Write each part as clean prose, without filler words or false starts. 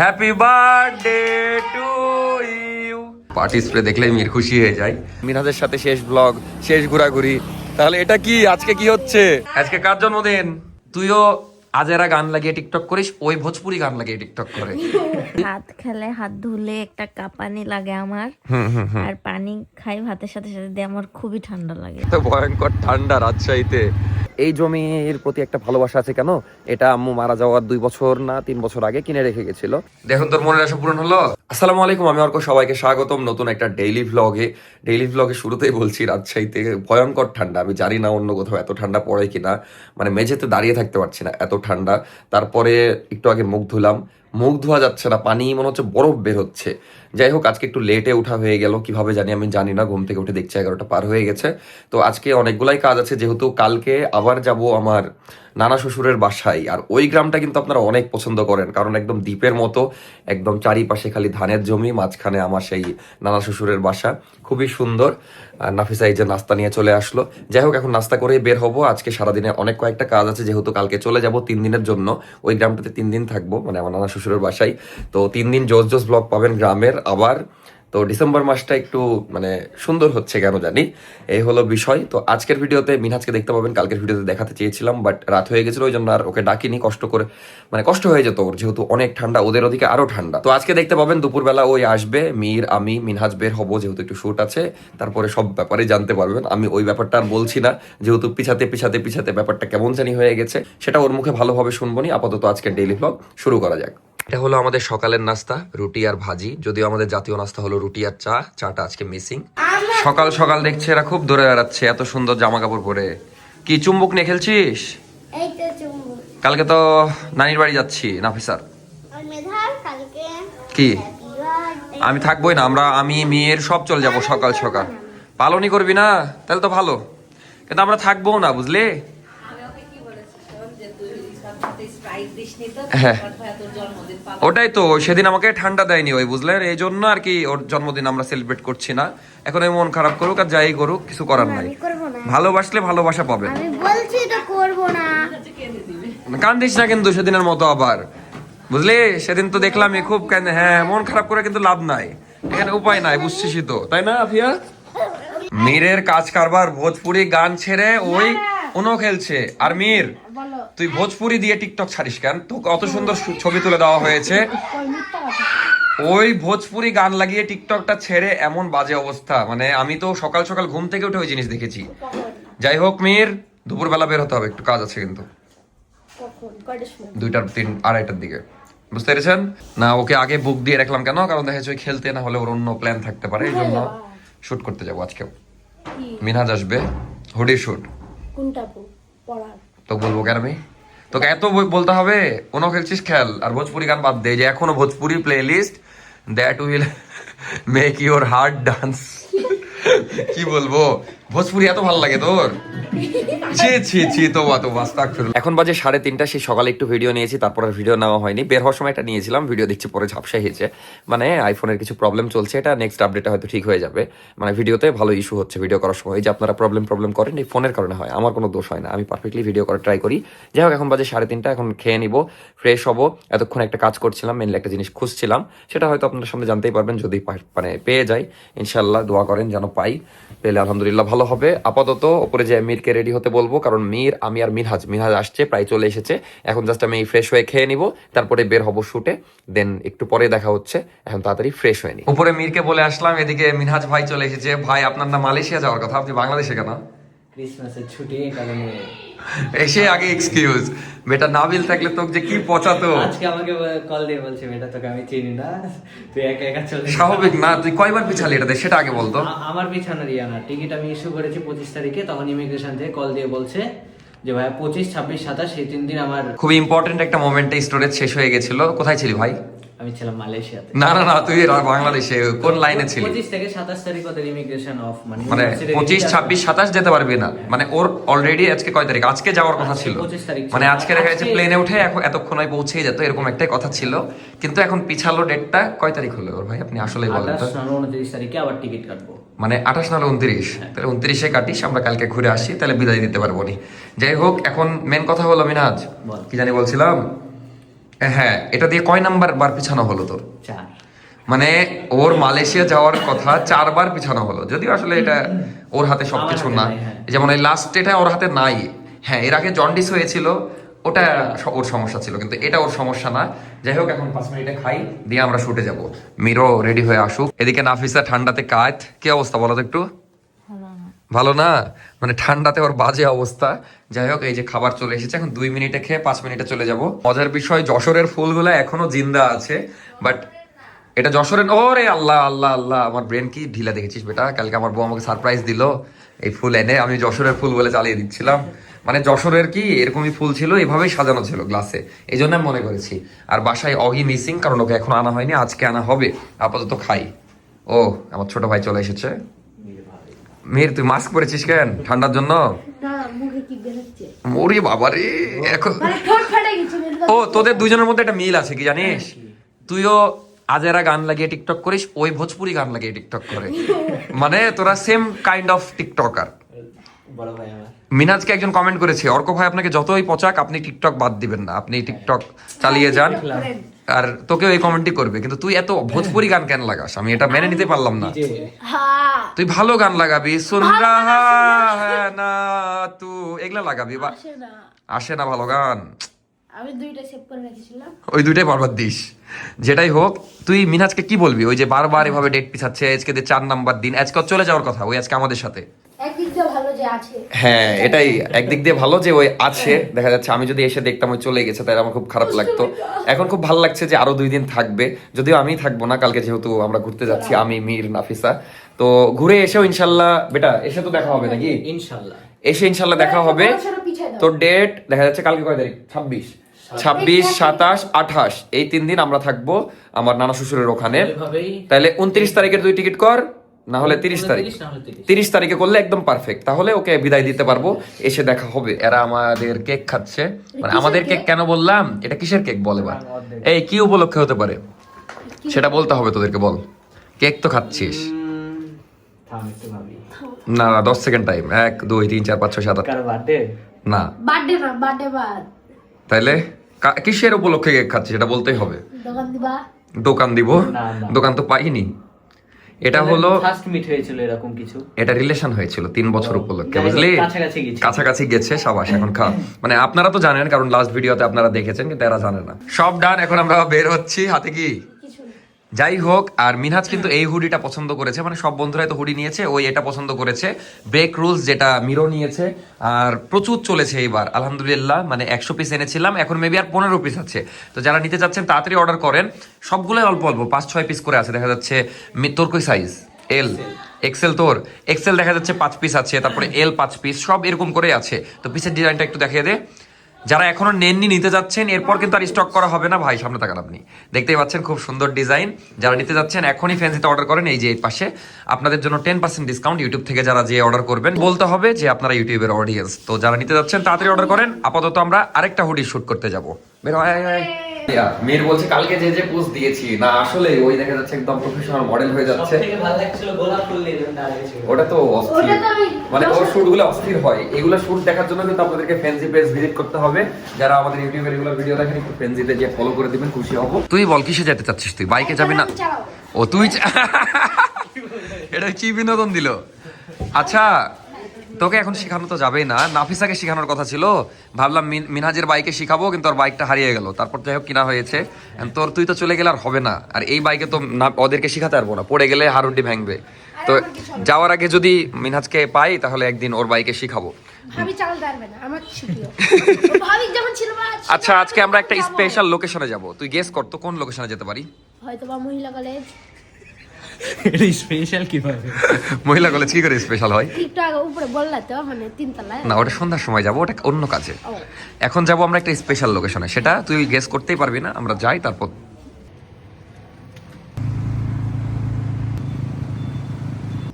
Happy birthday to you. Party spray দেখলেই মির খুশি হয়ে যায়। মিনহাজের সাথে শেষ ব্লগ, শেষ ঘোরাঘুরি। তাহলে এটা কি আজকে কি হচ্ছে? আজকে কার জন্মদিন? তুইও আজেরা গান লাগিয়ে টিকটক করিস, ওই ভোজপুরি গান লাগিয়ে টিকটক করে। হাত খেলে হাত ধুলে একটা কাঁপানি লাগে আমার, আর পানি খাই ভাতের সাথে সাথে দিয়ে আমার খুবই ঠান্ডা লাগে। তো ভয়ঙ্কর ঠান্ডা রাজশাহীতে। এই জমির প্রতি একটা ভালোবাসা আছে কেন? এটা আম্মু মারা যাওয়ার 2 বছর না 3 বছর আগে কিনে রেখে গেছিল। দেখুন তোর মনের আশা পূরণ হলো। আসসালামু আলাইকুম, আমি অর্ক, সবাইকে স্বাগতম নতুন একটা ডেইলি ভ্লগে। শুরুতেই বলছি রাজশাহীতে ভয়ঙ্কর ঠান্ডা। আমি জানি না অন্য কোথাও এত ঠান্ডা পড়ে কিনা, মানে মেঝেতে দাঁড়িয়ে থাকতে পারছি না, এত ঠান্ডা। তারপরে একটু আগে মুখ ধুলাম, মুখ ধোয়া যাচ্ছে না, পানি মনে হচ্ছে বরফ বের হচ্ছে। যাই হোক, আজকে একটু লেটে উঠা হয়ে গেল, কিভাবে জানি আমি জানি না। ঘুম থেকে উঠে দেখছি 11টা পার হয়ে গেছে। তো আজকে অনেকগুলাই কাজ আছে, যেহেতু কালকে আবার যাব আমার নানা শ্বশুরের বাসায়। আর ওই গ্রামটা কিন্তু আপনারা অনেক পছন্দ করেন, কারণ একদম দ্বীপের মতো, একদম চারিপাশে খালি ধানের জমি, মাঝখানে আমার সেই নানা শ্বশুরের বাসা, খুবই সুন্দর। আর নাফিসা এই যে নাস্তা নিয়ে চলে আসলো। যাই হোক, এখন নাস্তা করেই বের হবো। আজকে সারাদিনে অনেক কয়েকটা কাজ আছে, যেহেতু কালকে চলে যাব 3 দিনের জন্য। ওই গ্রামটাতে 3 দিন থাকবো, মানে আমার নানা শ্বশুরের বাসায়। তো 3 দিন জোস ব্লগ পাবেন গ্রামের আবার। তো ডিসেম্বর মাসটা একটু মানে সুন্দর হচ্ছে কেন জানি, এই হলো বিষয়। তো আজকের ভিডিওতে মিনহাজকে দেখতে পাবেন, কালকের ভিডিওতে দেখাতে চেয়েছিলাম বাট রাত হয়ে গেছিল, ওই জন্য আর ওকে ডাকিনি, কষ্ট করে, মানে কষ্ট হয়ে যেত ওর, যেহেতু অনেক ঠান্ডা, ওদের ওদিকে আরো ঠান্ডা। তো আজকে দেখতে পাবেন দুপুরবেলা ওই আসবে, মির আমি মিনহাজ বের হবো, যেহেতু একটু শুট আছে। তারপরে সব ব্যাপারে জানতে পারবেন। আমি ওই ব্যাপারটা আর বলছি না, যেহেতু পিছাতে ব্যাপারটা কেমন জানি হয়ে গেছে, সেটা ওর মুখে ভালোভাবে শুনবনি। আপাতত আজকের ডেইলি ভ্লগ শুরু করা যাক। এটা হলো আমাদের সকালের নাস্তা, রুটি আর ভাজি। যদিও আমাদের জাতীয় নাস্তা হলো রুটি আর চা, চাটা আজকে মিসিং। সকাল সকাল দেখছে এরা খুব দৌড়ে বেড়াচ্ছে, এত সুন্দর জামা কাপড় পরে। কি চুম্বক নিয়ে খেলছিস? এই তো চুম্বক। কালকে তো নানির বাড়ি যাচ্ছি নাফিসার। আর মেধার কালকে কি আমি থাকবোই না, আমি মেয়ের সব চলে যাবো সকাল সকাল। পালনই করবি না তাহলে তো ভালো, কিন্তু আমরা থাকবো না, বুঝলে? হ্যাঁ, ওটাই তো, সেদিন আমাকে ঠান্ডা দেয়নি ওই, বুঝলেন? এই জন্য আর কি ওর জন্মদিন আমরা সেলিব্রেট করছি না। এখন আমি মন খারাপ করুক আর যাই করুক, কিছু করার নাই। ভালোবাসলে ভালোবাসা পাবে। আমি বলছি তো করব না। কান্দিস না কিন্তু সেদিনের মতো আবার, বুঝলি? সেদিন তো দেখলাম খুব কান্দে। হ্যাঁ, মন খারাপ করে কিন্তু লাভ নাই, এখানে উপায় নাই, বুঝছিসই তো, তাই না আফিয়া? মীরের কাজ কারবার ভোজপুরি গান ছেড়ে ওই উনো খেলছে। আর মীর, তুই ভোজপুরি দিয়ে টিকটক ছাড়িস কেন? তোকে অত সুন্দর ছবি তুলে দেওয়া হয়েছে, ওই ভোজপুরি গান লাগিয়ে টিকটকটা ছেড়ে এমন বাজে অবস্থা। মানে আমি তো সকাল সকাল ঘুম থেকে উঠে ওই জিনিস দেখেছি। যাই হোক মীর, দুপুরবেলা বের হতে হবে, একটু কাজ আছে কিন্তু। 2টা 2:30টার দিকে, বুঝতে পেরেছেন? না, ওকে আগে বুক দিয়ে রাখলাম কেন? কারণ দেখা যাচ্ছে খেলতে না হলে ওর অন্য প্ল্যান থাকতে পারে, এই জন্য শুট করতে যাবো আজকে। মিনহাজ আসবে, হুডি শুট। তো বলবো কেন আমি তোকে এত বলতে হবে? কোনো খেলছিস খেল, আর ভোজপুরি গান বাদ দে, যে এখনো Bhojpuri playlist that will make your heart dance. কি বলবো, ভোজপুরি এত ভালো লাগে তোর? এখন বাজে 3:30, সেই সকালে একটু ভিডিও নিয়েছি, তারপর আর ভিডিও নেওয়া হয়নি। বের হওয়ার সময় একটা নিয়েছিলাম, ভিডিও দেখছি পরে ঝাপসা হয়েছে। মানে আইফোনের কিছু প্রবলেম চলছে, এটা নেক্সট আপডেটে হয়তো ঠিক হয়ে যাবে। মানে ভিডিওতে ভালো ইস্যু হচ্ছে ভিডিও করার সময়, যে আপনারা প্রবলেম করেন, এই ফোনের কারণে হয়, আমার কোনো দোষ হয় না, আমি পারফেক্টলি ভিডিও করার ট্রাই করি। যাই হোক, এখন বাজে 3:30, এখন খেয়ে নিব, ফ্রেশ হবো। এতক্ষণ একটা কাজ করছিলাম, মেনলি একটা জিনিস খুঁজছিলাম, সেটা হয়তো আপনাদের সামনে জানতেই পারবেন যদি মানে পেয়ে যাই। ইনশাল্লাহ দোয়া করেন যেন পাই, পেলে আলহামদুলিল্লাহ ভালো হবে। আপাতত ওপরে যে মীরকে রেডি হতে বলবো, কারণ মীর, আমি আর মিনহাজ আসছে, প্রায় চলে এসেছে। এখন জাস্ট আমি ফ্রেশ হয়ে খেয়ে নিব, তারপরে বের হবো শুটে, দেন একটু পরে দেখা হচ্ছে। এখন তাড়াতাড়ি ফ্রেশ হয়ে নি। উপরে মীরকে বলে আসলাম, এদিকে মিনহাজ ভাই চলে এসেছে। ভাই, আপনার না মালয়েশিয়া যাওয়ার কথা, আপনি বাংলাদেশে কেন? ক্রিসমাসের ছুটি কারণে এসে আগে এক্সকিউজ। বেটা নাবিল থাকলে তোকে যে কি পচাতো। আজকে আমাকে কল দিয়ে বলছে, বেটা তোকে আমি চিনি না, তুই একা একা চলে। স্বাভাবিক না? তুই কয়বার পিছালি এটাতে, সেটা আগে বলতো। আমার পিছানোর ইয়া না, টিকিট আমি ইস্যু করেছি 25 তারিখে, তখন ইমিগ্রেশন থেকে কল দিয়ে বলছে যে ভাই 25, 26, 27 সেই 3 দিন আমার খুবই ইম্পর্টেন্ট একটা মোমেন্টে স্টোরেজ শেষ হয়ে গেছিল। কোথায় ছিলি ভাই? আমি ছিলাম মালয়েশিয়াতে। না, তুই বাংলাদেশে কোন লাইনে ছিলি? 25 থেকে 27 তারিখ ওদের ইমিগ্রেশন অফ, মানে 25, 26, 27 যেতে পারবি না। মানে ওর অলরেডি আজকে কয় তারিখ? আজকে যাওয়ার কথা ছিল, 25 তারিখ। মানে আজকে দেখা যাচ্ছে প্লেনে উঠে এতক্ষণ পৌঁছে যেত, এরকম একটাই কথা ছিল। কিন্তু এখন পিছালো ডেটটা। কয় তারিখ হলো ওর ভাই, আপনি আসলেই বলেন তো? 29 তারিখে আবার টিকিট কাটবো। মানে 28 নাহলে 29, তাহলে 29-এ কাটিস, আমরা কালকে ঘুরে আসি, তাহলে বিদায় দিতে পারবো নি। যাই হোক, এখন মেন কথা হলো মিনহাজ, কি জানি বলছিলাম, হ্যাঁ, এটা দিয়ে কয় নাম্বার বার পিছানো হলো তোর? 4। মানে ওর মালয়েশিয়া যাওয়ার কথা 4 বার পিছানো হলো, যদিও আসলে এটা ওর হাতে সবকিছু আমার না। হাতে নাই, হ্যাঁ। যেমন এই লাস্ট এটা ওর হাতে নাই। হ্যাঁ, এর আগে জন্ডিস হয়েছিল, ওটা ওর সমস্যা ছিল, কিন্তু এটা ওর সমস্যা না। যাই হোক, এখন 5 মিনিটে খাই, দিয়ে আমরা শুটে যাব। মিরো রেডি হয়ে আসুক। এদিকে নাফিসা ঠান্ডাতে কাজ। কি অবস্থা বলো তো একটু? ভালো না, মানে ঠান্ডাতে ওর বাজে অবস্থা। যাই হোক, এই যে খাবার চলে এসেছে, এখন 2 মিনিটে খেয়ে 5 মিনিটে চলে যাব। মজার বিষয়, যশোরের ফুলগুলো এখনো জিন্দা আছে, বাট এটা যশোরের। ওরে আল্লাহ আল্লাহ আল্লাহ, আমার ব্রেন কি ঢিলা দেখেছিস বেটা? কালকে আমার বউ আমাকে সারপ্রাইজ দিল এই ফুল এনে, আমি যশোরের ফুল বলে চালিয়ে দিচ্ছিলাম। মানে যশোরের কি এরকমই ফুল ছিল, এভাবেই সাজানো ছিল গ্লাসে, এই জন্য আমি মনে করেছি। আর বাসায় অগি মিসিং, কারণ ওকে এখন আনা হয়নি, আজকে আনা হবে। আপাতত খাই। ও, আমার ছোট ভাই চলে এসেছে। মেয়ের, তুই মাস্ক পরেছিস কেন ঠান্ডার জন্য? ওরে বাবারে, এখন ও তোদের দুজনের মধ্যে একটা মিল আছে কি জানিস? তুইও আজেরা গান লাগিয়ে টিকটক করিস, ওই ভোজপুরি গান লাগিয়ে টিকটক করে। মানে তোরা সেম কাইন্ড অফ টিকটকার। বড় ভাই আমার মিনাজকে একজন কমেন্ট করেছে, অর্ক ভাই আপনাকে যতই পচাক আপনি টিকটক বাদ দিবেন না, আপনি টিকটক চালিয়ে যান। আর তোকেও এই কমেন্টই করবে, কিন্তু তুই এত ভোজপুরি গান কেন লাগাস? আমি এটা মেনে নিতে পারলাম না। তুই ভালো গান লাগাবি, সুন রাহা হ্যায় না তু, এগুলা লাগাবি। বা আসে না ভালো গান, আমি 2টা সেভ করে রেখেছিলাম, ওই 2টাই বারবার দিস। যেটাই হোক, তুই মিনাজকে কি বলবি? ওই যে বারবার এভাবে ডেট পিছাচ্ছে, আজকে 4 নাম্বার দিন, আজকে চলে যাওয়ার কথা, ওই আজকে আমাদের সাথে। একদিক দিয়ে ভালো যে আছে। হ্যাঁ, এটাই একদিক দিয়ে ভালো যে ওই আছে। দেখা যাচ্ছে আমি যদি এসে দেখতাম ওই চলে গেছে, তাই আমার খুব খারাপ লাগতো। এখন খুব ভালো লাগছে যে আরো 2 দিন থাকবে, যদিও আমি থাকবো না কালকে, যেহেতু আমরা ঘুরতে যাচ্ছি, আমি, মির, নাফিসা। তো ঘুরে এসেও ইনশাল্লাহ বেটা, এসে তো দেখা হবে নাকি? ইনশাআল্লাহ এসে ইনশাল্লাহ দেখা হবে। তো ডেট দেখা যাচ্ছে কালকে কয় তারিখ? 26, 27, 28, এই 3 দিন আমরা থাকবো আমার নানা শ্বশুরের ওখানে। এভাবেই তাহলে 29 তারিখের 2 টিকিট কর, না হলে 30 তারিখ। 30 তারিখে করলে একদম পারফেক্ট, তাহলে ওকে বিদায় দিতে পারবো, এসে দেখা হবে। এরা আমাদের কেক খাচ্ছে, মানে আমাদের কেক কেন বললাম? এটা কিসের কেক বলে বা? এই কি উপলক্ষে হতে পারে সেটা বলতে হবে তোদেরকে, বল। কেক তো খাচ্ছিস থাম একটু ভাবি। না, 10 সেকেন্ড টাইম। 1 2 3 4 5 6 7 8। কার বার্থডে? না, বার্থডে না, বার্থডে বাদ। তাইলে কিসের উপলক্ষে কেক খাচ্ছিস সেটা বলতেই হবে। দোকান দিবা? দোকান দিব? না, না। দোকান তো পাইনি। এটা হলো ফার্স্ট মিট হয়েছিল এরকম কিছু, এটা রিলেশন হয়েছিল 3 বছর উপলক্ষে, যাই হোক, বুঝলি? কাছাকাছি গেছে। কাছাকাছি গেছে, সাবাস। এখন খা, মানে আপনারা তো জানেন, কারণ লাস্ট ভিডিওতে আপনারা দেখেছেন, কিন্তু এরা জানে না। সব ডান, এখন আমরা বের হচ্ছি। হাতে কি? যাই হোক, আর মিনহাজ কিন্তু এই হুডিটা পছন্দ করেছে, মানে সব বন্ধুরাই তো হুডি নিয়েছে, ওই এটা পছন্দ করেছে। ব্রেক রুলস, যেটা মিরো নিয়েছে। আর প্রচুর চলেছে এইবার আলহামদুলিল্লাহ, মানে 100 পিস এনেছিলাম, এখন মেবি আর 15 পিস আছে। তো যারা নিতে চাচ্ছেন তাড়াতাড়ি অর্ডার করেন, সবগুলোই অল্প অল্প 5-6 পিস করে আছে। দেখা যাচ্ছে তোর কই সাইজ? এল, এক্সেল। তোর এক্সেল দেখা যাচ্ছে 5 পিস আছে, তারপরে এল 5 পিস, সব এরকম করে আছে। তো পিসের ডিজাইনটা একটু দেখিয়ে দে। যারা এখনো নেননি, নিতে যাচ্ছেন, এরপর কিন্তু আর স্টক করা হবে না ভাই। সামনে তাকান, আপনি দেখতেই পাচ্ছেন খুব সুন্দর ডিজাইন। যারা নিতে যাচ্ছেন এখনই ফ্যান্সিতে অর্ডার করেন, এই যে এই পাশে আপনাদের জন্য 10% ডিসকাউন্ট। ইউটিউব থেকে যারা যে অর্ডার করবেন, বলতে হবে যে আপনারা ইউটিউবের অডিয়েন্স। তো যারা নিতে যাচ্ছেন তাড়াতাড়ি অর্ডার করেন। আপাতত আমরা আরেকটা হুডি শুট করতে যাবো। বের হয়। মেয়ের বলছে কালকে যে যে পোজ দিয়েছি, না আসলে ওই দেখা যাচ্ছে একদম প্রফেশনাল মডেল হয়ে যাচ্ছে। সবথেকে ভালো লাগছিল গোলাপ ফুল দিয়ে দাঁড়িয়েছিল। ওটা তো অস্থির, ওটা তো আমি মানে ওর শুটগুলো অস্থির হয়। এগুলো শুট দেখার জন্য কিন্তু আপনাদেরকে ফ্যান্সি পেজ ভিজিট করতে হবে। যারা আমাদের ইউটিউবে রেগুলার ভিডিও দেখেন, একটু ফ্যান্সিতে গিয়ে ফলো করে দিবেন, খুশি হব। তুই বল কিসে যেতে চাচ্ছিস? তুই বাইকে যাবি না? ও তুই এটা কি বিনোদন দিল? আচ্ছা, তোকে এখন শেখানো তো যাবেই না, নাফিসাকে শেখানোর কথা ছিল। ভাবলাম মিনহাজের বাইকে শিখাবো, কিন্তু ওর বাইকটা হারিয়ে গেল। তারপর যাই হোক কিনা হয়েছে। তুই তো চলে গেলে আর হবে না। আর এই বাইকে তো না, ওদেরকে শিখাতে পারবো না, পড়ে গেলে হাড়ুড্ডি ভাঙবে। তো যাওয়ার আগে যদি মিনহাজকে পাই, তাহলে একদিন ওর বাইকে শিখাবো। ভাবি চালাতে পারবে না, আমার শিখিও। ভাবি যখন ছিল না। আচ্ছা, আজকে আমরা একটা স্পেশাল লোকেশনে যাব। তুই গেস কর তো কোন লোকেশনে যেতে পারি? হয়তো বা মহিলা কলেজ। এটা স্পেশাল কিভাবে? মহিলা কলেজ কি করে স্পেশাল হয়? একটু আগে উপরে বললা তো, মানে 3 তলায়। না, ওটা সন্ধ্যার সময় যাবো, ওটা অন্য কাজে। এখন যাবো আমরা একটা স্পেশাল লোকেশনে, সেটা তুই গেস করতেই পারবি না। আমরা যাই, তারপর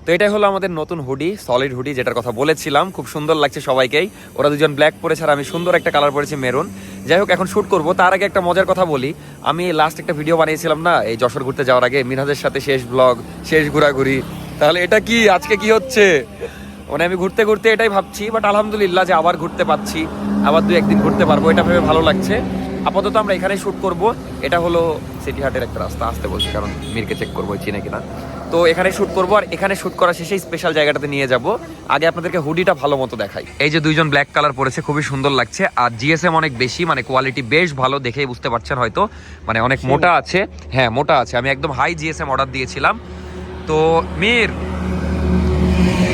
তো এটাই হলো আমাদের নতুন হুডি, সলিড হুডি, যেটার কথা বলেছিলাম। খুব সুন্দর লাগছে সবাইকেই। ওরা দুজন ব্ল্যাক পরেছে আর আমি সুন্দর একটা কালার পরেছি মেরুন। যাই হোক, এখন শুট করবো। তার আগে একটা মজার কথা বলি। আমি লাস্ট একটা ভিডিও বানিয়েছিলাম না, এই যশোর ঘুরতে যাওয়ার আগে, মিনহাজের সাথে শেষ ব্লগ, শেষ ঘোরাঘুরি। তাহলে এটা কি আজকে কি হচ্ছে? মানে আমি ঘুরতে ঘুরতে এটাই ভাবছি, বাট আলহামদুলিল্লাহ যে আবার ঘুরতে পাচ্ছি, আবার 2-1 দিন ঘুরতে পারবো, এটা ভেবে ভালো লাগছে। আপাতত আমরা এখানে শুট করব। এটা হলো সিটি হাটের একটা রাস্তা, আসতে বলছি কারণ মিরকে চেক করবো চিনে কিনা। তো এখানে শুট করব, আর এখানে শুট করা শেষে স্পেশাল জায়গাটাতে নিয়ে যাব। আগে আপনাদেরকে হুডিটা ভালো মতো দেখাই। এই যে দুইজন ব্ল্যাক কালার পরেছে, খুবই সুন্দর লাগছে। আর জিএসএম অনেক বেশি, মানে কোয়ালিটি বেশ ভালো, দেখেই বুঝতে পারছেন হয়তো, মানে অনেক মোটা আছে। হ্যাঁ মোটা আছে, আমি একদম হাই জিএসএম অর্ডার দিয়েছিলাম। তো মির,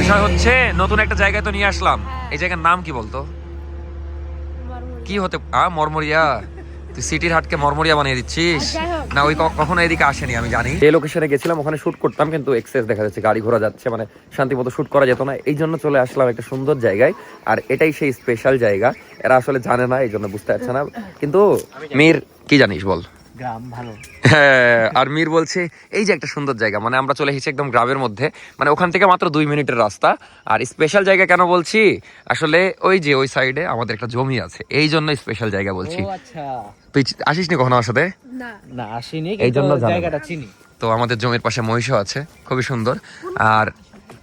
বিষয় হচ্ছে নতুন একটা জায়গায় তো নিয়ে আসলাম। এই জায়গার নাম কি বলতো? মরমরি। কি হতে মরমরিয়া? তুই সিটির হাটকে মরমরিয়া বানিয়ে দিচ্ছিস? যাই হোক। না, ওই কখনো এদিকে আসেনি আমি জানি। এই লোকেশনে গেছিলাম, ওখানে শুট করতাম, কিন্তু এক্সেস দেখা যাচ্ছে, গাড়ি ঘোড়া যাচ্ছে, মানে শান্তি মতো শুট করা যেত না। এই জন্য চলে আসলাম একটা সুন্দর জায়গায়, আর এটাই সেই স্পেশাল জায়গা। এরা আসলে জানে না, এই জন্য বুঝতে পারছে না। কিন্তু মির কি জানিস বল? গ্রাম ভালো। হ্যাঁ, আর মির বলছে এই যে একটা সুন্দর জায়গা, মানে আমরা চলে এসেছি একদম গ্রামের মধ্যে, মানে ওখান থেকে মাত্র 2 মিনিটের রাস্তা। আর স্পেশাল জায়গা কেন বলছি, আসলে ওই যে ওই সাইডে আমাদের একটা জমি আছে, এই জন্য স্পেশাল জায়গা বলছি। ও আচ্ছা। তুই আসিস নি কখনো আমার সাথে? না না আসিনি, এই জন্য কিন্তু জানো না। জায়গাটা চিনি। তো আমাদের জমির পাশে মহিষও আছে, খুবই সুন্দর। আর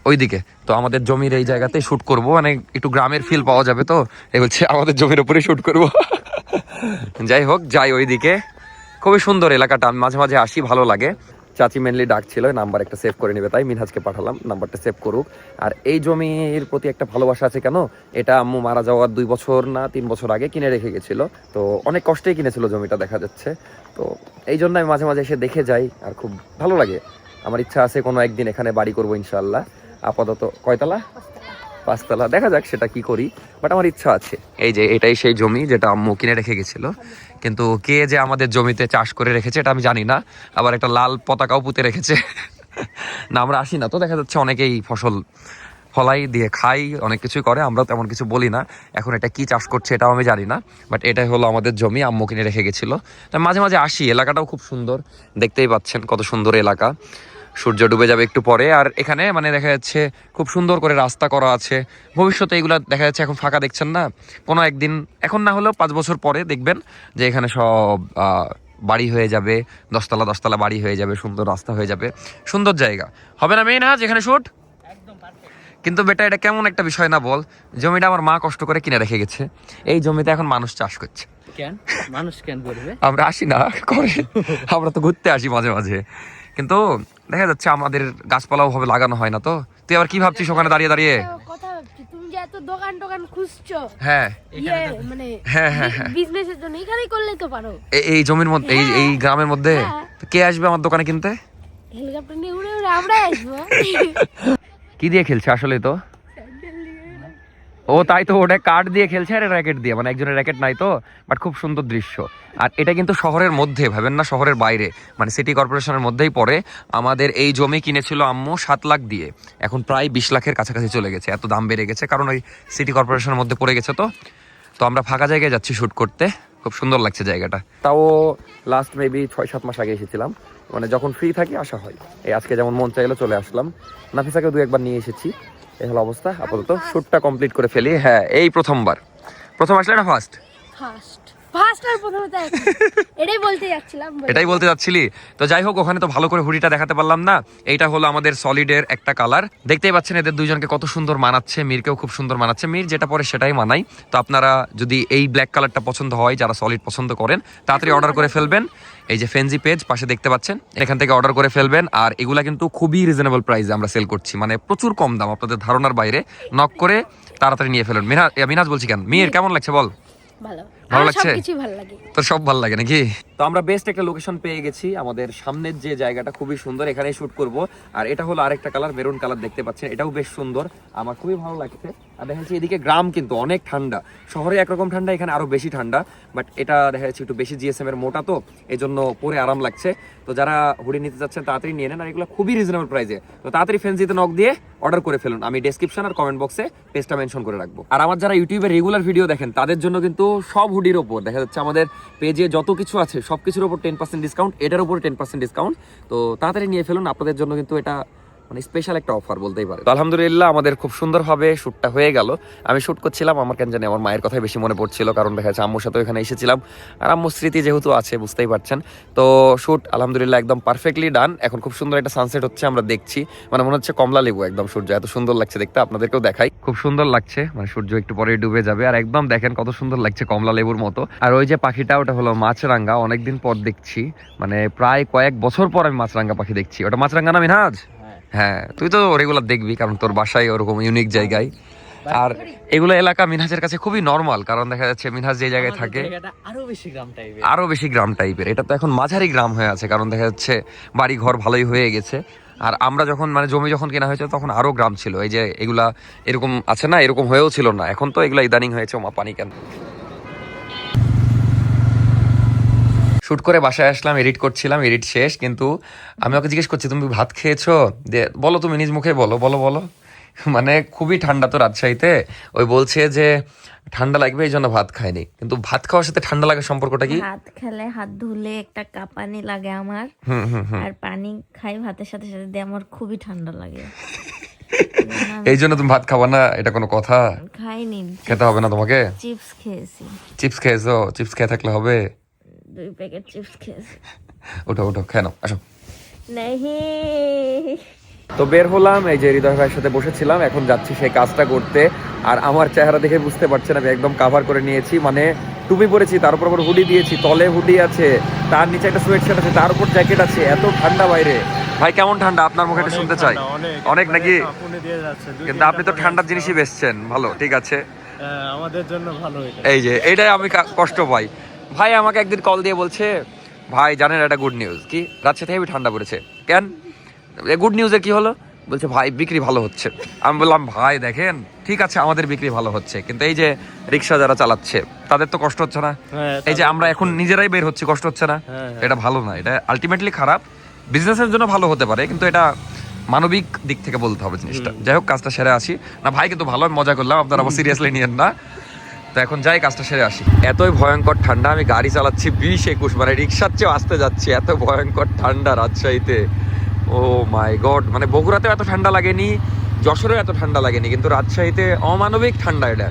ওইদিকে তো আমাদের জমির এই জায়গাতে শুট করব, মানে একটু গ্রামের ফিল পাওয়া যাবে। তো এই বলছে আমাদের জমির উপরে শুট করব। যাই হোক, যাই ওইদিকে। খুবই সুন্দর এলাকাটা, আমি মাঝে মাঝে আসি, ভালো লাগে। চাচি মেনলি ডাকছিল, নাম্বার একটা সেভ করে নেবে, তাই মিনহাজকে পাঠালাম নাম্বারটা সেভ করুক। আর এই জমির প্রতি একটা ভালোবাসা আছে কেন, এটা আম্মু মারা যাওয়ার 2 বছর না 3 বছর আগে কিনে রেখে গেছিল। তো অনেক কষ্টেই কিনেছিল জমিটা, দেখা যাচ্ছে। তো এই জন্য আমি মাঝে মাঝে এসে দেখে যাই, আর খুব ভালো লাগে। আমার ইচ্ছা আছে কোনো একদিন এখানে বাড়ি করবো ইনশাআল্লাহ। আপাতত কয়তলা? 5 তলা, দেখা যাক সেটা কি করি, বাট আমার ইচ্ছা আছে। এই যে এটাই সেই জমি যেটা আম্মু কিনে রেখে গেছিল, কিন্তু কে যে আমাদের জমিতে চাষ করে রেখেছে এটা আমি জানি না। আবার একটা লাল পতাকাও পুঁতে রেখেছে। না, আমরা আসি না তো, দেখা যাচ্ছে অনেকেই ফসল ফলাই দিয়ে খাই, অনেক কিছুই করে, আমরা তেমন কিছু বলি না। এখন এটা কি চাষ করছে এটাও আমি জানি না, বাট এটাই হলো আমাদের জমি, আম্মু কিনে রেখে গেছিল। তাই মাঝে মাঝে আসি, এলাকাটাও খুব সুন্দর, দেখতেই পাচ্ছেন কত সুন্দর এলাকা। সূর্য ডুবে যাবে একটু পরে, আর এখানে মানে দেখা যাচ্ছে খুব সুন্দর করে রাস্তা করা আছে। ভবিষ্যতে এগুলা দেখা যাচ্ছে, এখন ফাঁকা দেখছেন না, কোনো একদিন, এখন না হলেও 5 বছর পরে দেখবেন যে এখানে সব বাড়ি হয়ে যাবে, 10 তলা 10 তলা বাড়ি হয়ে যাবে, সুন্দর রাস্তা হয়ে যাবে, সুন্দর জায়গা হবে না মেইন? হ্যাঁ, যেখানে শুট। কিন্তু বেটা, এটা কেমন একটা বিষয় না বল, জমিটা আমার মা কষ্ট করে কিনে রেখে গেছে, এই জমিতে এখন মানুষ চাষ করছে। কেন মানুষ কেন করবে? আমরা আসি না করে, আমরা তো ঘুরতে আসি মাঝে মাঝে, কিন্তু দেখা যাচ্ছে আমাদের গাছপালাও ভাবে লাগানো হয় না। তো তুই আবার কি ভাবছিস ওখানে দাঁড়িয়ে দাঁড়িয়ে? কথা ভাবছি, তুমি যে এত দোকান টোকান খুঁজছো, হ্যাঁ মানে হ্যাঁ হ্যাঁ, বিজনেসের জন্য এখানেই করলেই তো পারো। এই জমির মধ্যে, এই গ্রামের মধ্যে হ্যাঁ। তো কে আসবে আমার দোকানে কিনতে? হেলিকপ্টার নিয়ে উড়ে উড়ে আমরাই আসবো। কি দিয়ে খেলছে আসলে? তো ও তাই তো, ওটা কাঠ দিয়ে খেলছে আর র্যাকেট দিয়ে, মানে একজনের র্যাকেট নাই তো, বাট খুব সুন্দর দৃশ্য। আর এটা কিন্তু শহরের মধ্যে, ভাবেন না শহরের বাইরে, মানে সিটি কর্পোরেশনের মধ্যেই পড়ে। আমাদের এই জমি কিনেছিল আম্মু 7 লাখ দিয়ে, এখন প্রায় 20 লাখের কাছাকাছি চলে গেছে, এত দাম বেড়ে গেছে, কারণ ওই সিটি কর্পোরেশনের মধ্যে পড়ে গেছে। তো আমরা ফাঁকা জায়গায় যাচ্ছি শুট করতে, খুব সুন্দর লাগছে জায়গাটা। তাও লাস্ট মেবি 6-7 মাস আগে এসেছিলাম, মানে যখন ফ্রি থাকি আসা হয়। এই আজকে যেমন মন চাইলো চলে আসলাম, নাফিসাকে 2-1 বার নিয়ে এসেছি। এই হলো অবস্থা, আপাতত শুটটা কমপ্লিট করে ফেলি। হ্যাঁ, এই প্রথম আসলে না ফার্স্ট? ফার্স্ট আর প্রথমে তো একই। এটাই বলতে যাচ্ছিলাম। এটাই বলতে যাচ্ছিলি? তো যাই হোক, ওখানে তো ভালো করে হুডিটা দেখাতে পারলাম না। এইটা হলো আমাদের সলিডের একটা কালার, দেখতেই পাচ্ছেন এদের দুইজনকে কত সুন্দর মানাচ্ছে, মিরকেও খুব সুন্দর মানাচ্ছে, মির যেটা পরে সেটাই মানাই। তো আপনারা যদি এই ব্ল্যাক কালারটা পছন্দ হয়, যারা সলিড পছন্দ করেন, তাড়াতাড়ি অর্ডার করে ফেলবেন। এই যে ফেনজি পেজ পাশে দেখতে পাচ্ছেন, এখান থেকে অর্ডার করে ফেলবেন। আর এগুলা কিন্তু খুবই রিজনেবল প্রাইসে আমরা সেল করছি, মানে প্রচুর কম দাম, আপনাদের ধারণার বাইরে। নক করে তাড়াতাড়ি নিয়ে ফেলুন। মিনাজ বলছি কেন, মির কেমন লাগছে বল? ভালো ভালো লাগছে? সবকিছু ভালো লাগে। তোর সব ভালো লাগে নাকি? তো আমরা বেস্ট একটা লোকেশন পেয়ে গেছি, আমাদের সামনের যে জায়গাটা খুবই সুন্দর, এখানেই শুট করব। আর এটা হলো আরেকটা কালার, মেরুন কালার দেখতে পাচ্ছেন, এটাও বেশ সুন্দর, আমার খুবই ভালো লাগছে। আর দেখা যাচ্ছে এদিকে গ্রাম কিন্তু অনেক ঠান্ডা, শহরে একরকম ঠান্ডা, এখানে আরো বেশি ঠান্ডা, বাট এটা দেখা যাচ্ছে একটু বেশি জিএসএম এর মোটা, তো এই জন্য পরে আরাম লাগছে। তো যারা হুডি নিতে যাচ্ছেন তাড়াতাড়ি নিয়ে নেন, আর এগুলো খুবই রিজনেবল প্রাইসে। তো তাড়াতাড়ি ফেন্সিতে নক দিয়ে অর্ডার করে ফেলুন, আমি ডেসক্রিপশন আর কমেন্ট বক্সে পেজটা মেনশন করে রাখবো। আর আমার যারা ইউটিউবে রেগুলার ভিডিও দেখেন, তাদের জন্য কিন্তু সব হুডির ওপর দেখা যাচ্ছে আমাদের পেজে যত কিছু আছে সবকিছুর উপর 10% ডিসকাউন্ট, এটার উপর 10% ডিসকাউন্ট। তো তাড়াতাড়ি নিয়ে ফেলুন, আপনাদের জন্য কিন্তু এটা মানে স্পেশাল একটা অফার বলতেই পারে। তো আলহামদুলিল্লাহ আমাদের খুব সুন্দরভাবে শ্যুটটা হয়ে গেল। আমি শ্যুট করছিলাম, আমার কেন জানি আমার মায়ের কথাই বেশি মনে পড়ছিল, কারণ দেখা যাচ্ছে আম্মুর সাথে এখানে এসেছিলাম আর আম্মুর স্মৃতি যেহেতু আছে বুঝতেই পারছেন। তো শ্যুট আলহামদুলিল্লাহ একদম পারফেক্টলি ডান। এখন খুব সুন্দর একটা সানসেট হচ্ছে, আমরা দেখছি, মানে মনে হচ্ছে কমলা লেবু একদম সূর্য, এত সুন্দর লাগছে দেখতে। আপনাদেরকেও দেখাই, খুব সুন্দর লাগছে, মানে সূর্য একটু পরে ডুবে যাবে আর একদম দেখেন কত সুন্দর লাগছে কমলা লেবুর মতো। আর ওই যে পাখিটা ওটা হলো মাছরাঙ্গা, অনেকদিন পর দেখছি, মানে প্রায় কয়েক বছর পর আমি মাছরাঙ্গা পাখি দেখছি। ওটা মাছরাঙ্গা না মিনহাজ? হ্যাঁ, তুই তো রেগুলার দেখবি কারণ তোর বাসায় ওরকম ইউনিক জায়গায়। আর এগুলো এলাকা মিনহাজের কাছে খুবই নর্মাল, কারণ দেখা যাচ্ছে মিনহাজ যে জায়গায় থাকে আরো বেশি গ্রাম টাইপের। এটা তো এখন মাঝারি গ্রাম হয়ে আছে, কারণ দেখা যাচ্ছে বাড়ি ঘর ভালোই হয়ে গেছে। আর আমরা যখন মানে জমি যখন কেনা হয়েছে তখন আরো গ্রাম ছিল, এই যে এগুলা এরকম আছে না, এরকম হয়েও ছিল না, এখন তো এগুলা ইদানিং হয়েছে। মা পানি কেন। শুট করে বাসায় আসলাম, এডিট করছিলাম, এডিট শেষ, কিন্তু আমি ওকে জিজ্ঞেস করছি তুমি ভাত খেয়েছো, বলো তুমি নিজ মুখে বলো বলো বলো। মানে খুবই ঠান্ডা তো রাজশাহীতে, ওই বলছে যে ঠান্ডা লাগবে এই জন্য ভাত খায়নি, কিন্তু ভাত খাওয়ার সাথে ঠান্ডা লাগার সম্পর্কটা কি? ভাত খেলে হাত ধুলে একটা কাঁপানি লাগে আমার, আর পানি খাই ভাতের সাথে সাথে দিয়ে আমার খুবই ঠান্ডা লাগে। এই জন্য তুমি ভাত খাবা না, এটা কোনো কথা? খাইনি, খেতে হবে না তোমাকে? চিপস খেয়েছি। চিপস খেয়েছো? চিপস খেয়ে থাকলে হবে? 2 প্যাকেট চিপস খেয়েছি। ওঠো ওঠো, খেয়ে নাও, আসো। নেহি। তো বের হলাম, এই যে হৃদয় ভাইয়ের সাথে বসেছিলাম, এখন যাচ্ছি সেই কাজটা করতে। আর আমার চেহারা দেখে বুঝতে পারছেন আমি একদম কাভার করে নিয়েছি, মানে টুপি পরেছি, তার উপর আবার হুডি দিয়েছি, তলে হুডি আছে, তার নিচে একটা সোয়েট শার্ট আছে, তার উপর জ্যাকেট আছে, এত ঠান্ডা বাইরে। ভাই কেমন ঠান্ডা আপনার মুখে একটু শুনতে চাই। অনেক নাকি? কিন্তু আপনি তো ঠান্ডার জিনিসই বেচছেন, ভালো, ঠিক আছে, আমাদের জন্য ভালো। এই যে এইটাই আমি কষ্ট পাই। ভাই আমাকে একদিন কল দিয়ে বলছে, ভাই জানেন একটা গুড নিউজ কি, রাজশাহীতে হেবি ঠান্ডা পড়েছে। কেন, গুড নিউজের কি হলো? বলছে ভাই বিক্রি ভালো হচ্ছে। আমি বললাম ভাই দেখেন ঠিক আছে আমাদের বিক্রি ভালো হচ্ছে, কিন্তু এই যে রিক্সা যারা চালাচ্ছে তাদের তো কষ্ট হচ্ছে না? এই যে আমরা এখন নিজেরাই বের হচ্ছি, কষ্ট হচ্ছে না? এটা ভালো না, এটা আলটিমেটলি খারাপ। বিজনেসের জন্য ভালো হতে পারে, কিন্তু এটা মানবিক দিক থেকে বলতে হবে জিনিসটা। যাই হোক, কাজটা সেরে আসি না ভাই, কিন্তু ভালো মজা করলাম, আপনারা আবার সিরিয়াসলি নিয়েন না। তো এখন যাই, কাজটা সেরে আসি। এতই ভয়ঙ্কর ঠান্ডা, আমি গাড়ি চালাচ্ছি 20-21, মানে রিক্সার চেয়েও আসতে যাচ্ছি, এত ভয়ঙ্কর ঠান্ডা রাজশাহীতে। ও মাই গড, মানে বগুড়াতেও এত ঠান্ডা লাগেনি, যশোরেও এত ঠান্ডা লাগেনি, কিন্তু রাজশাহীতে অমানবিক ঠান্ডা এটা।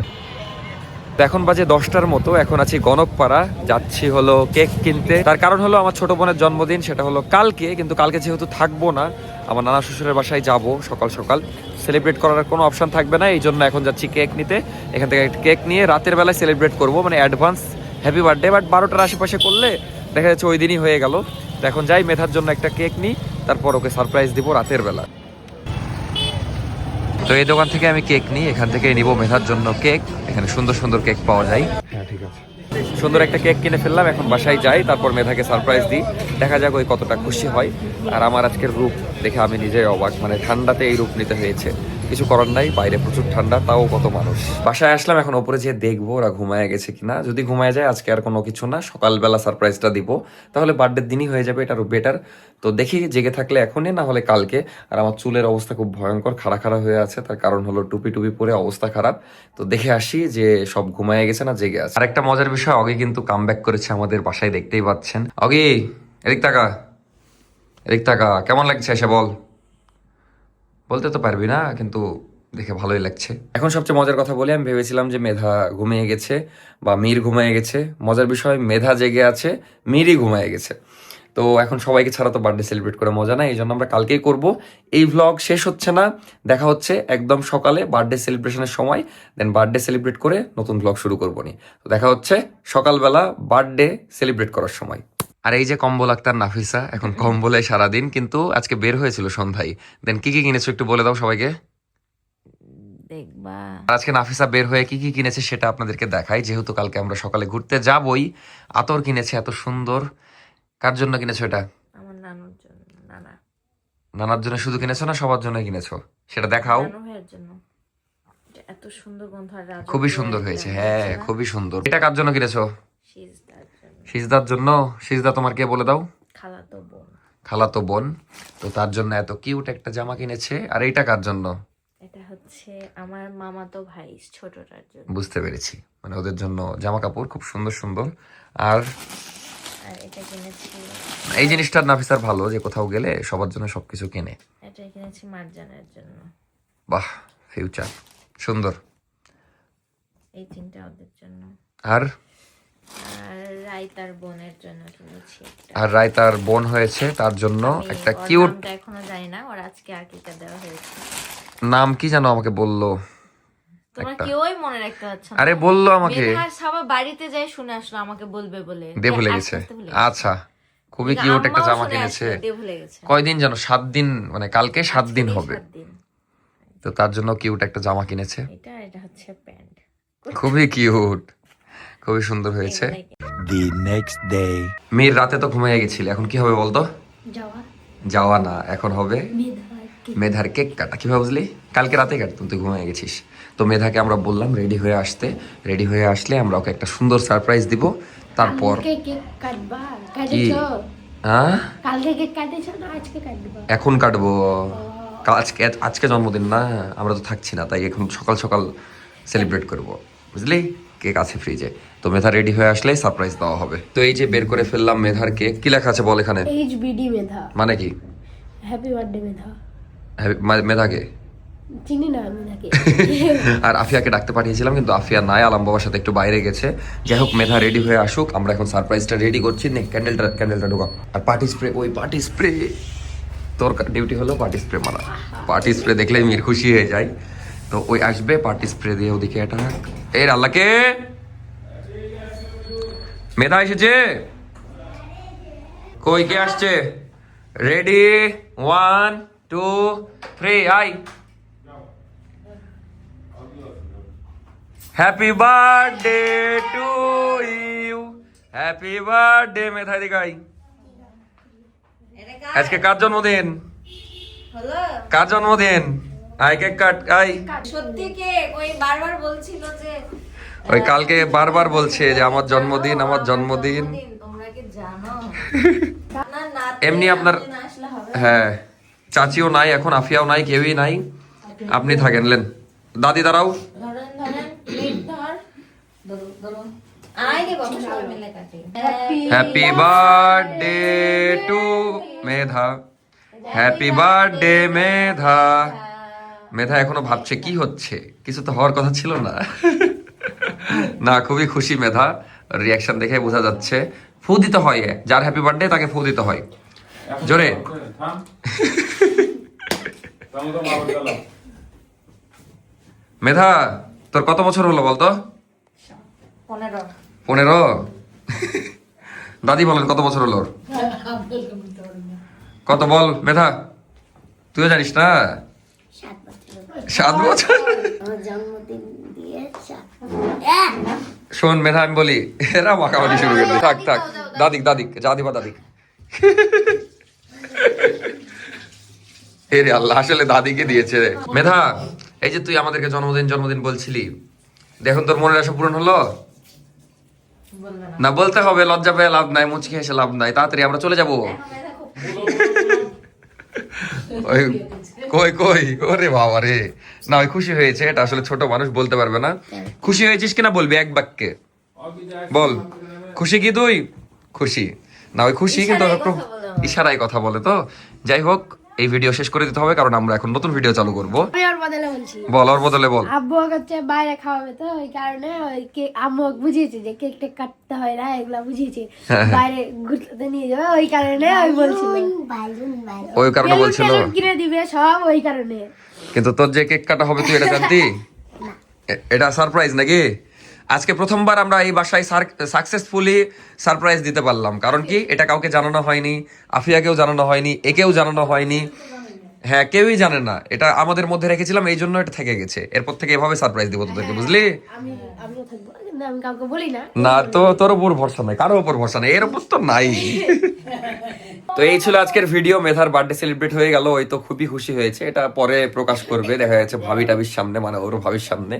তো এখন বাজে 10টার মতো, এখন আছি গণকপাড়া, যাচ্ছি হলো কেক কিনতে। তার কারণ হলো আমার ছোট বোনের জন্মদিন, সেটা হলো কালকে, কিন্তু কালকে যেহেতু থাকবো না, আমার নানা শ্বশুরের বাসায় যাব সকাল সকাল, সেলিব্রেট করার কোনো অপশন থাকবে না, এই জন্য এখন যাচ্ছি কেক নিতে। এখান থেকে কেক নিয়ে রাতের বেলায় সেলিব্রেট করব, মানে অ্যাডভান্স হ্যাপি বার্থডে। বাট 12টার আশেপাশে করলে দেখা যাচ্ছে ওই দিনই হয়ে গেল। তো এখন যাই, মেধার জন্য একটা কেক নিই, তারপর ওকে সারপ্রাইজ দিব রাতের বেলা। তো এই দোকান থেকে আমি কেক নিই, এখান থেকে নিব মেধার জন্য কেক, এখানে সুন্দর সুন্দর কেক পাওয়া যায়। হ্যাঁ ঠিক আছে, সুন্দর একটা কেক কিনে ফেললাম, এখন বাসায় যাই, তারপর মেধাকে সারপ্রাইজ দিই, দেখা যাক ওই কতটা খুশি হয়। আর আমার আজকের রূপ দেখে আমি নিজেই অবাক, মানে ঠান্ডাতে এই রূপ নিতে হয়েছে, কিছু করার নাই, বাইরে প্রচুর ঠান্ডা, তাও কত মানুষ। বাসায় আসলাম, এখন ওপরে যেয়ে দেখবো ওরা ঘুমায় গেছে কিনা। যদি ঘুমায় যায় আজকে আর কোনো কিছু না, সকালবেলা সারপ্রাইজটা দিব, তাহলে বার্থডের দিনই হয়ে যাবে, এটা আরো বেটার। তো দেখি জেগে থাকলে এখনই, না হলে কালকে। আর আমার চুলের অবস্থা খুব ভয়ঙ্কর, খাড়া খাড়া হয়ে আছে, তার কারণ হলো টুপি টুপি পরে অবস্থা খারাপ। তো দেখে আসি যে সব ঘুমায় গেছে না জেগে আছে। আর একটা মজার বিষয়, অগি কিন্তু কামব্যাক করেছে আমাদের বাসায়, দেখতেই পাচ্ছেন। অগি এদিক তাকা, এদিক তাকা, কেমন লাগছে এসে বল। বলতে তো পারবি না, কিন্তু দেখে ভালোই লাগছে। এখন সবচেয়ে মজার কথা বলি, আমি ভেবেছিলাম যে মেধা ঘুমিয়ে গেছে বা মীর ঘুমিয়ে গেছে। মজার বিষয়, মেধা জেগে আছে, মীরই ঘুমিয়ে গেছে। তো এখন সবাইকে ছাড়া তো বার্থডে সেলিব্রেট করে মজা না, এই জন্য আমরা কালকেই করব। এই ভ্লগ শেষ হচ্ছে না, দেখা হচ্ছে একদম সকালে বার্থডে সেলিব্রেশনের সময়, দেন বার্থডে সেলিব্রেট করে নতুন ভ্লগ শুরু করবো নি। তো দেখা হচ্ছে সকালবেলা বার্থডে সেলিব্রেট করার সময়। আর এই যে কম্বল আক্তার নাফিসা, এখন কম্বলে সারাদিন, কিন্তু আজকে বের হয়েছিল সন্ধ্যায়। দেন কি কি কিনেছো একটু বলে দাও সবাইকে। দেখবা আজকে নাফিসা বের হয়ে কি কি কিনেছে সেটা আপনাদেরকে দেখাই, যেহেতু কালকে আমরা সকালে ঘুরতে যাবই। আতর কিনেছে এত সুন্দর, কার জন্য কিনেছো এটা? আমার নানুর জন্য। নানা নানার জন্য শুধু কিনেছো না সবার জন্য কিনেছো সেটা দেখাও। নানু ভাইয়ের জন্য। এটা এত সুন্দর গন্ধ, আর রাজু খুবই ভাইয়ের সুন্দর হয়েছে, একটা হ্যাঁ আছে না? খুবই সুন্দর। এটা কার জন্য কিনেছো? সিজদার জন্য। সিজদার জন্য। সিজদা তোমার কে বলে দাও? খালাতো বোন। খালাতো বোন। তো তার জন্য এত কিউট একটা জামা কিনেছে। আর এইটা কার জন্য? এটা হচ্ছে আমার মামাতো ভাই ছোটটার জন্য। বুঝতে পেরেছি, মানে ওদের জন্য জামা কাপড় খুব সুন্দর সুন্দর। আর আর এটা কিনেছি, এই জিনিসটা নাফিসার ভালো যে কোথাও গেলে সবার জন্য সবকিছু কেনে। এটা কিনেছি মার্জানের জন্য। বাহ, ফিউচার সুন্দর। এই তিনটা ওদের জন্য। আর আর রাইতার বোনের জন্য কিনেছি একটা। আর রায়তার বোন হয়েছে তার জন্য আমি একটা ওর কিউট নামটা এখনো জানি না, ওর আজকে আকিকা দেওয়া হয়েছে। নাম কি জানো আমাকে বললো। তোমরা একটা। কেউই মনে রাখতে পারছো না। আরে বললো আমাকে, মেধার সবাই বাড়িতে যাই শুনে আসলো আমাকে বলবে বলে, দিয়ে ভুলে আস্তে গেছে। আস্তে ভুলে আচ্ছা, খুবই গেছে। কিউট একটা আম্মাও জামা শুনে কিনেছে। আসলো, দিয়ে ভুলে গেছে। কয়দিন জানো? 7 দিন, মানে কালকে 7 দিন আজকেরই হবে। 7 দিন। তো তার জন্য কিউট একটা জামা কিনেছে, এটা হচ্ছে প্যান্ট। খুবই কিউট, খুবই সুন্দর হয়েছে। The next day. মেয়ের রাতে তো ঘুমিয়ে গেছিল, এখন কি হবে বলতো? যাওয়া যাওয়া না, এখন হবে মেধাকে মেধার কেক কাটা। কিভাবে বুঝলি? কালকে রাতে কাটতাম, তুই ঘুমিয়ে গেছিস। তো মেধাকে আমরা বললাম রেডি হয়ে আসতে, রেডি হয়ে আসলে আমরা ওকে একটা সুন্দর সারপ্রাইজ দিব। তারপর কালকে কেক কাটবা? কাটেছো? হ্যাঁ, কালকে কেক কাটেছো না আজকে কাটবা? এখন কাটবো। আজকে আজকে জন্মদিন না, আমরা তো থাকছি না, তাই এখন সকাল সকাল সেলিব্রেট করব, বুঝলি? কেক আছে ফ্রিজে। তো মেধা রেডি হয়ে আসলে সারপ্রাইজ দেওয়া হবে। তো এই যে বের করে ফেললাম মেধার কেক। কি লেখা আছে বল এখানে? HBD মেধা। মানে কি? হ্যাপি বার্থডে মেধা। মেধাকে চিনি না আমি নাকি। আর আফিয়াকে ডাকতে পাঠিয়েছিলাম, কিন্তু আফিয়া নাই, আলাম বাবার সাথে একটু বাইরে গেছে। যাই হোক, মেধা রেডি হয়ে আসুক, আমরা এখন সারপ্রাইজটা রেডি করছি। নে ক্যান্ডেলটা ঢোকা। আর পার্টি স্প্রে, ওই পার্টি স্প্রে, তোর ডিউটি হলো পার্টি স্প্রে মারা। পার্টি স্প্রে দেখলেই মির খুশি হয়ে যায়। তো ওই আসবে, পার্টি স্প্রে দিয়ে ওদিকে এটা। এই আল্লাহকে, মেধা এসেছে। কই কে আসছে? রেডি, 1 2 3 আই। Happy birthday to you, happy birthday Medha দিগাই। আজকে কার জন্মদিন? হলো কার জন্মদিন? আই কেক কাট, আই। সত্যি কেক, ওই বারবার বলছিল যে ওই কালকে বারবার বলছে যে আমার জন্মদিন, আমার জন্মদিন। তোমরা কি জানো না? না এমনি আপনার, না আসলে হবে। হ্যাঁ, চাচিও নাই এখন, আফিয়াও নাই, কেউই নাই, আপনি থাকেন। লেন দাদি, দাঁড়াও। ধরেন প্লেট ধর, ধরুন আগে বাবা সবাই মিলে কাটি। Happy birthday to Medha, happy birthday Medha. Medha এখনো ভাবছে কি হচ্ছে, কিছু তো হওয়ার কথা ছিল না। না, খুবই খুশি মেধা, রিয়াকশন দেখে বোঝা যাচ্ছে। ফু দিতে হয়, যার হ্যাপি বার্থডে তাকে ফু দিতে হয় জোরে। মেধা, তোর কত বছর হলো বলতো? 15 15? দাদি বলেন কত বছর হলো ওর? কত বল মেধা, তুইও জানিস না? 7 বছর। আমার জন্মদিন দিয়ে শোন মেধা, আমি বলি, এরা মাখামাখি শুরু করে দিল। থাক থাক, দাদিক যা দিবা দাদিক। রে আল্লাহ, আসলে দাদিকে দিয়েছে রে। মেধা, এই যে তুই আমাদেরকে জন্মদিন বলছিলি, দেখুন তোর মনের আশা পূরণ হলো? না বলতে হবে, লজ্জা পেয়ে লাভ নাই, মুচকি হেসে লাভ নাই, তাড়াতাড়ি আমরা চলে যাবো। ওই কই কই, ওরে বাবা রে। না, ওই খুশি হয়েছে, এটা আসলে ছোট মানুষ বলতে পারবে না। খুশি হয়েছিস কিনা বলবি এক বাক্যে, বল। খুশি কি তুই? খুশি না, ওই খুশি কিন্তু একটু ইশারায় কথা বলে। তো যাই হোক, এই ভিডিও শেষ করে দিতে হবে, কারণ আমরা এখন নতুন ভিডিও চালু করব। আমি ওর বদলে বলছি। বল, ওর বদলে বল। আব্বু হচ্ছে বাইরে খাওয়াবে, তো ওই কারণে ওই কেক আম্মু বুঝিয়েছে যে কেক টেক কাটতে হয় না, এগুলা বুঝিয়েছে। বাইরে ঘুরতে নিয়ে যাবে, ওই কারণে ওই বলছিল। ওই কারণে বলছিল, বেলুন কিনে দিবে সব, ওই কারণে। কিন্তু তোর যে কেক কাটা হবে তুই এটা জানতি? এটা সারপ্রাইজ নাকি? আজকে প্রথমবার আমরা এই বাসায় সাকসেসফুলি সারপ্রাইজ দিতে পারলাম। কারণ কি, এটা কাউকে জানানো হয়নি, আফিয়াকেও জানানো হয়নি, একেও জানানো হয়নি। হ্যাঁ, কেউই জানে না, এটা আমাদের মধ্যে রেখেছিলাম, এই জন্য এটা থেকে গেছে। এরপর থেকে এভাবে সারপ্রাইজ দিব তোদেরকে, বুঝলি? আমিও থাকবো, কিন্তু আমি কাউকে বলি না। না, তো তোর উপর ভরসা নাই, কারো উপর ভরসা নাই, এর উপর তো নাই। তো এই ছিল আজকের ভিডিও। মেধার বার্থডে সেলিব্রেট হয়ে গেল, ওই তো খুবই খুশি হয়েছে। এটা পরে প্রকাশ করবে, দেখা যাচ্ছে ভাবি টাবির সামনে, মানে ওর ভাবির সামনে।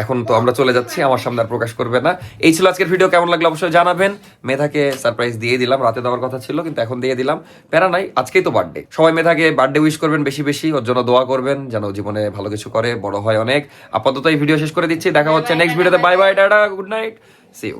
এখন তো আমরা চলে যাচ্ছি, আমার সামনে আর প্রকাশ করবে না। এই ছিল আজকের ভিডিও, কেমন লাগলো অবশ্যই জানাবেন। মেধাকে সারপ্রাইজ দিয়ে দিলাম, রাতে দেওয়ার কথা ছিল কিন্তু এখন দিয়ে দিলাম, প্যারা নাই, আজকেই তো বার্থডে। সবাই মেধাকে বার্থডে উইশ করবেন বেশি বেশি, ওর জন্য দোয়া করবেন যেন জীবনে ভালো কিছু করে, বড় হয় অনেক। আপাতত এই ভিডিও শেষ করে দিচ্ছি, দেখা হচ্ছে নেক্সট ভিডিওতে। Bye bye, tata, good night, see you.